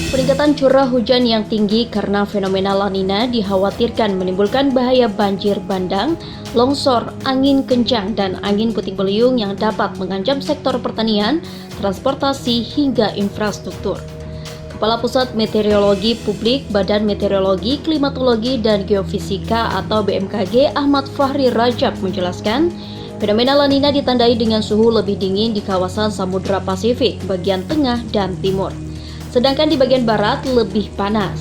Peningkatan curah hujan yang tinggi karena fenomena La Nina dikhawatirkan menimbulkan bahaya banjir bandang, longsor, angin kencang, dan angin puting beliung yang dapat mengancam sektor pertanian, transportasi, hingga infrastruktur. Kepala Pusat Meteorologi Publik Badan Meteorologi, Klimatologi, dan Geofisika atau BMKG Ahmad Fahri Rajab menjelaskan, fenomena La Nina ditandai dengan suhu lebih dingin di kawasan Samudra Pasifik bagian tengah dan timur. Sedangkan di bagian barat lebih panas.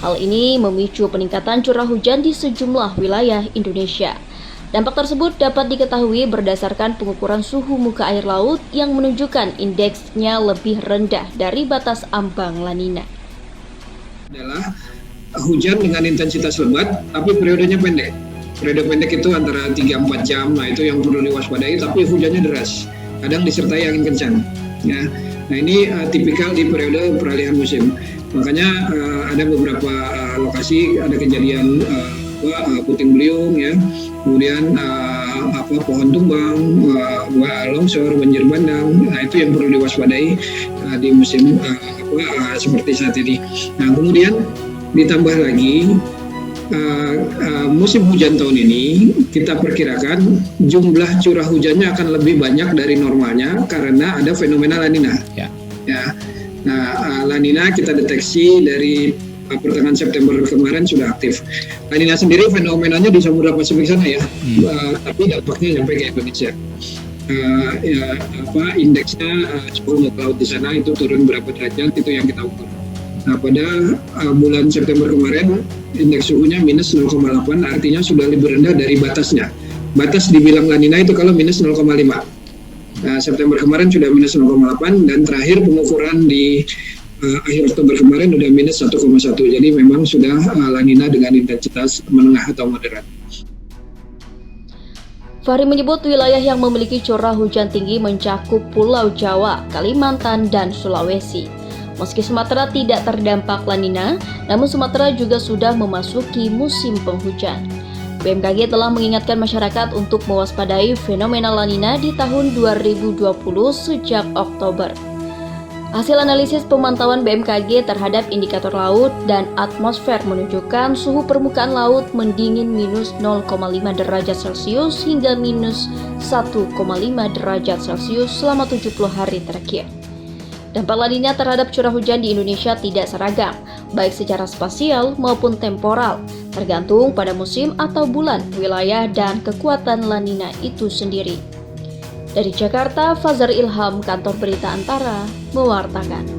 Hal ini memicu peningkatan curah hujan di sejumlah wilayah Indonesia. Dampak tersebut dapat diketahui berdasarkan pengukuran suhu muka air laut yang menunjukkan indeksnya lebih rendah dari batas ambang La Nina. Adalah hujan dengan intensitas lebat, tapi periodenya pendek. Periode pendek itu antara 3-4 jam, nah itu yang perlu diwaspadai, tapi hujannya deras. Kadang disertai angin kencang. Ya. Nah ini tipikal di periode peralihan musim. Makanya ada beberapa lokasi ada kejadian puting beliung, ya, kemudian pohon tumbang, longsor, banjir bandang. Nah itu yang perlu diwaspadai di musim seperti saat ini. Nah kemudian ditambah lagi musim hujan tahun ini kita perkirakan jumlah curah hujannya akan lebih banyak dari normalnya karena ada fenomena La Nina. Ya. Nah, La Nina kita deteksi dari pertengahan September kemarin sudah aktif. La Nina sendiri fenomenanya di Samudra Pasifik sana ya, tapi dampaknya sampai ke Indonesia. Indeksnya suhu muka laut di sana itu turun berapa derajat itu yang kita ukur. Nah pada bulan September kemarin indeks suhunya minus 0,8, artinya sudah lebih rendah dari batasnya. Batas dibilang La Nina itu kalau minus 0,5. Nah, September kemarin sudah minus 0,8 dan terakhir pengukuran di akhir Oktober kemarin sudah minus 1,1. Jadi memang sudah La Nina dengan intensitas menengah atau moderat. Fahri menyebut wilayah yang memiliki curah hujan tinggi mencakup Pulau Jawa, Kalimantan, dan Sulawesi. Meski Sumatera tidak terdampak La Nina, namun Sumatera juga sudah memasuki musim penghujan. BMKG telah mengingatkan masyarakat untuk mewaspadai fenomena La Nina di tahun 2020 sejak Oktober. Hasil analisis pemantauan BMKG terhadap indikator laut dan atmosfer menunjukkan suhu permukaan laut mendingin minus 0,5 derajat Celcius hingga minus 1,5 derajat Celcius selama 70 hari terakhir. Dampak La Nina terhadap curah hujan di Indonesia tidak seragam, baik secara spasial maupun temporal, tergantung pada musim atau bulan, wilayah, dan kekuatan La Nina itu sendiri. Dari Jakarta, Fazar Ilham, Kantor Berita Antara, mewartakan.